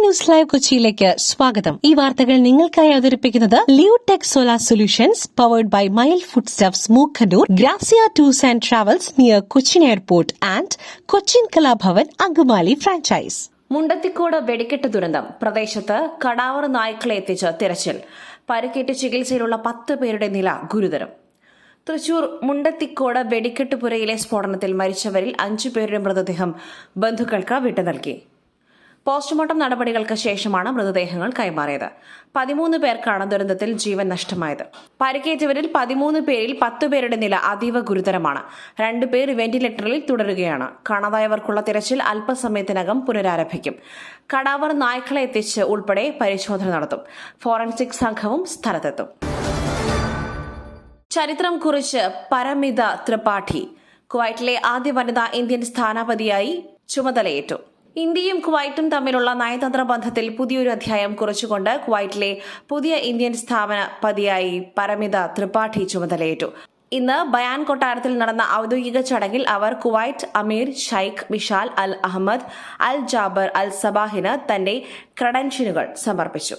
News live കൊച്ചിയിലേക്ക് സ്വാഗതം. ഈ വാർത്തകൾ നിങ്ങൾക്കായി അവതരിപ്പിക്കുന്നത് Leotech solar solutions powered by mile food stuffs Mookkannoor, Grazia tours and travels near Cochin airport and Cochin Kalabhavan Angamaly franchise. Mundathikode വെടിക്കെട്ട് ദുരന്തം. പ്രദേശത്ത് കടാവർ നായ്ക്കളെ എത്തിച്ച് തിരച്ചിൽ. പരിക്കേറ്റ് ചികിത്സയിലുള്ള 10 പേരുടെ നില ഗുരുതരം. തൃശൂർ മുണ്ടത്തിക്കോട് വെടിക്കെട്ടുപുരയിലെ സ്ഫോടനത്തിൽ മരിച്ചവരിൽ 5 പേരുടെ മൃതദേഹം ബന്ധുക്കൾക്ക് വിട്ടു നൽകി. പോസ്റ്റ്മോർട്ടം നടപടികൾക്ക് ശേഷമാണ് മൃതദേഹങ്ങൾ കൈമാറിയത്. 13 പേർക്കാണ് ദുരന്തത്തിൽ ജീവൻ നഷ്ടമായത്. പരിക്കേറ്റവരിൽ 13 പേരിൽ 10 പേരുടെ നില അതീവ ഗുരുതരമാണ്. 2 പേർ വെന്റിലേറ്ററിൽ തുടരുകയാണ്. കാണാതായവർക്കുള്ള തിരച്ചിൽ അല്പസമയത്തിനകം പുനരാരംഭിക്കും. കടാവർ നായ്ക്കളെ എത്തിച്ച് ഉൾപ്പെടെ പരിശോധന നടത്തും. ഫോറൻസിക് സംഘവും സ്ഥലത്തെത്തും. ചരിത്രം കുറിച്ച് പരമിത ത്രിപാഠി കുവൈറ്റിലെ ആദ്യ വനിതാ ഇന്ത്യൻ സ്ഥാനപതിയായി ചുമതലയേറ്റു. ഇന്ത്യയും കുവൈറ്റും തമ്മിലുള്ള നയതന്ത്ര ബന്ധത്തിൽ പുതിയൊരു അധ്യായം കുറിച്ചുകൊണ്ട് കുവൈറ്റിലെ പുതിയ ഇന്ത്യൻ സ്ഥാനപതിയായി പരമിത ത്രിപാഠി ചുമതലയേറ്റു. ഇന്ന് ബയാൻ കൊട്ടാരത്തിൽ നടന്ന ഔദ്യോഗിക ചടങ്ങിൽ അവർ കുവൈറ്റ് അമീർ ഷൈഖ് മിഷാൽ അൽ അഹമ്മദ് അൽ ജാബർ അൽ സബാഹിന് തന്റെ ക്രെഡൻഷ്യലുകൾ സമർപ്പിച്ചു.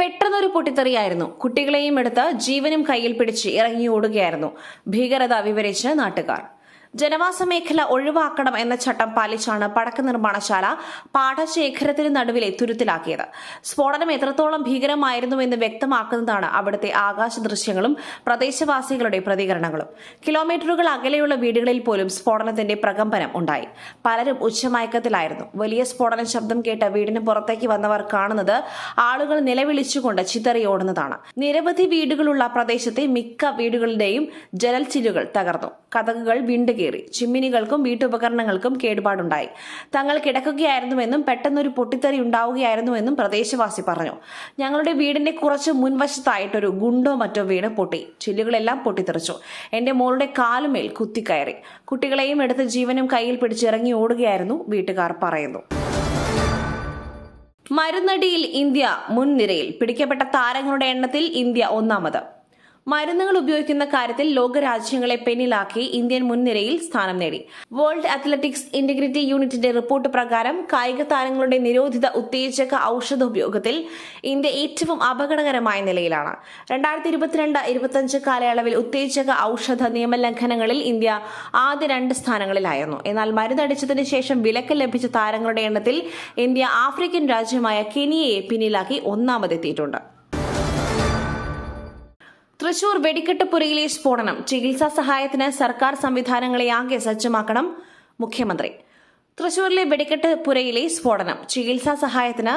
പെട്ടെന്നൊരു പൊട്ടിത്തെറിയായിരുന്നു. കുട്ടികളെയും എടുത്ത് ജീവനും കയ്യിൽ പിടിച്ച് ഇറങ്ങി ഓടുകയായിരുന്നു. ഭീകരത വിവരിച്ച് നാട്ടുകാർ. ജനവാസ മേഖല ഒഴിവാക്കണം എന്ന ചട്ടം പാലിച്ചാണ് പടക്ക നിർമ്മാണശാല പാടശേഖരത്തിന് നടുവിലെ തുരുത്തിലാക്കിയത്. സ്ഫോടനം എത്രത്തോളം ഭീകരമായിരുന്നുവെന്ന് വ്യക്തമാക്കുന്നതാണ് അവിടുത്തെ ആകാശ ദൃശ്യങ്ങളും പ്രദേശവാസികളുടെ പ്രതികരണങ്ങളും. കിലോമീറ്ററുകൾ അകലെയുള്ള വീടുകളിൽ പോലും സ്ഫോടനത്തിന്റെ പ്രകമ്പനം ഉണ്ടായി. പലരും ഉച്ചമയക്കത്തിലായിരുന്നു. വലിയ സ്ഫോടന ശബ്ദം കേട്ട് വീടിന് പുറത്തേക്ക് വന്നവർ കാണുന്നത് ആളുകൾ നിലവിളിച്ചുകൊണ്ട് ചിതറിയോടുന്നതാണ്. നിരവധി വീടുകളുള്ള പ്രദേശത്തെ മിക്ക വീടുകളുടെയും ജനൽ ചില്ലുകൾ തകർന്നു. കതകുകൾ വിണ്ടുകീറി. ചിമ്മിനികൾക്കും വീട്ടുപകരണങ്ങൾക്കും കേടുപാടുണ്ടായി. തങ്ങൾ കിടക്കുകയായിരുന്നുവെന്നും പെട്ടെന്നൊരു പൊട്ടിത്തെറി ഉണ്ടാവുകയായിരുന്നുവെന്നും പ്രദേശവാസി പറഞ്ഞു. ഞങ്ങളുടെ വീടിന്റെ കുറച്ച് മുൻവശത്തായിട്ടൊരു ഗുണ്ടോ മറ്റോ വീണ് പൊട്ടി. ചില്ലുകളെല്ലാം പൊട്ടിത്തെറിച്ചു. എന്റെ മോളുടെ കാലുമേൽ കുത്തിക്കയറി. കുട്ടികളെയും എടുത്ത് ജീവനും കയ്യിൽ പിടിച്ചിറങ്ങി ഓടുകയായിരുന്നു വീട്ടുകാർ പറയുന്നു. മരുന്നടിയിൽ ഇന്ത്യ മുൻനിരയിൽ. പിടിക്കപ്പെട്ട താരങ്ങളുടെ എണ്ണത്തിൽ ഇന്ത്യ 1ാമത്. മരുന്നുകൾ ഉപയോഗിക്കുന്ന കാര്യത്തിൽ ലോകരാജ്യങ്ങളെ പിന്നിലാക്കി ഇന്ത്യൻ മുൻനിരയിൽ സ്ഥാനം നേടി. വേൾഡ് അത്ലറ്റിക്സ് ഇന്റഗ്രിറ്റി യൂണിറ്റിന്റെ റിപ്പോർട്ട് പ്രകാരം കായിക താരങ്ങളുടെ നിരോധിത ഉത്തേജക ഔഷധ ഉപയോഗത്തിൽ ഇന്ത്യ ഏറ്റവും അപകടകരമായ നിലയിലാണ്. 2022-25 കാലയളവിൽ ഉത്തേജക ഔഷധ നിയമലംഘനങ്ങളിൽ ഇന്ത്യ ആദ്യ 2 സ്ഥാനങ്ങളിലായിരുന്നു. എന്നാൽ മരുന്നടിച്ചതിന് ശേഷം വിലക്ക് ലഭിച്ച താരങ്ങളുടെ എണ്ണത്തിൽ ഇന്ത്യ ആഫ്രിക്കൻ രാജ്യമായ കെനിയയെ പിന്നിലാക്കി 1ാമതെത്തിയിട്ടുണ്ട്. തൃശൂർ വെടിക്കെട്ടുപുരയിലെ സ്ഫോടനം. ചികിത്സാ സഹായത്തിന് സർക്കാർ സംവിധാനങ്ങളെ ആകെ സജ്ജമാക്കണം മുഖ്യമന്ത്രി. തൃശൂരിലെ വെടിക്കെട്ടുപുരയിലെ സ്ഫോടനം. ചികിത്സാ സഹായത്തിന്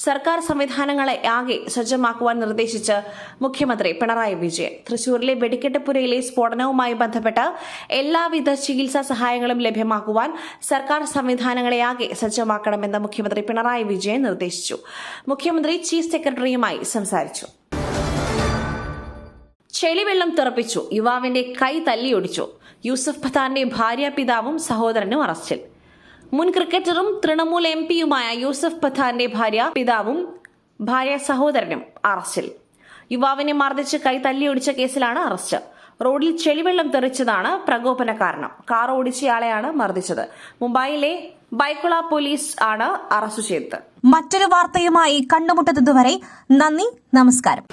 സർക്കാർ സംവിധാനങ്ങളെ ആകെ സജ്ജമാക്കുവാൻ നിർദ്ദേശിച്ച് മുഖ്യമന്ത്രി പിണറായി വിജയൻ. തൃശൂരിലെ വെടിക്കെട്ടുപുരയിലെ സ്ഫോടനവുമായി ബന്ധപ്പെട്ട് എല്ലാവിധ ചികിത്സാ സഹായങ്ങളും ലഭ്യമാക്കുവാൻ സർക്കാർ സംവിധാനങ്ങളെ ആകെ സജ്ജമാക്കണമെന്ന് മുഖ്യമന്ത്രി പിണറായി വിജയൻ നിർദ്ദേശിച്ചു. മുഖ്യമന്ത്രി ചീഫ് സെക്രട്ടറിയുമായി സംസാരിച്ചു. ചെളിവെള്ളം തെറിപ്പിച്ചു. യുവാവിന്റെ കൈ തല്ലിയൊടിച്ചു. യൂസഫ് പത്താന്റെ ഭാര്യ, പിതാവും സഹോദരനും അറസ്റ്റിൽ. മുൻ ക്രിക്കറ്ററും തൃണമൂൽ എംപിയുമായ യൂസഫ് പത്താന്റെ ഭാര്യ, പിതാവും സഹോദരനും അറസ്റ്റിൽ. യുവാവിനെ മർദ്ദിച്ച് കൈ തല്ലിയൊടിച്ച കേസിലാണ് അറസ്റ്റ്. റോഡിൽ ചെളിവെള്ളം തെറിച്ചതാണ് പ്രകോപന കാരണം. കാർ ഓടിച്ചയാളെയാണ് മർദ്ദിച്ചത്. മുംബൈയിലെ ബൈക്കുള പോലീസ് ആണ് അറസ്റ്റ് ചെയ്തത്. മറ്റൊരു വാർത്തയുമായി കണ്ടുമുട്ടുന്നതുവരെ നന്ദി, നമസ്കാരം.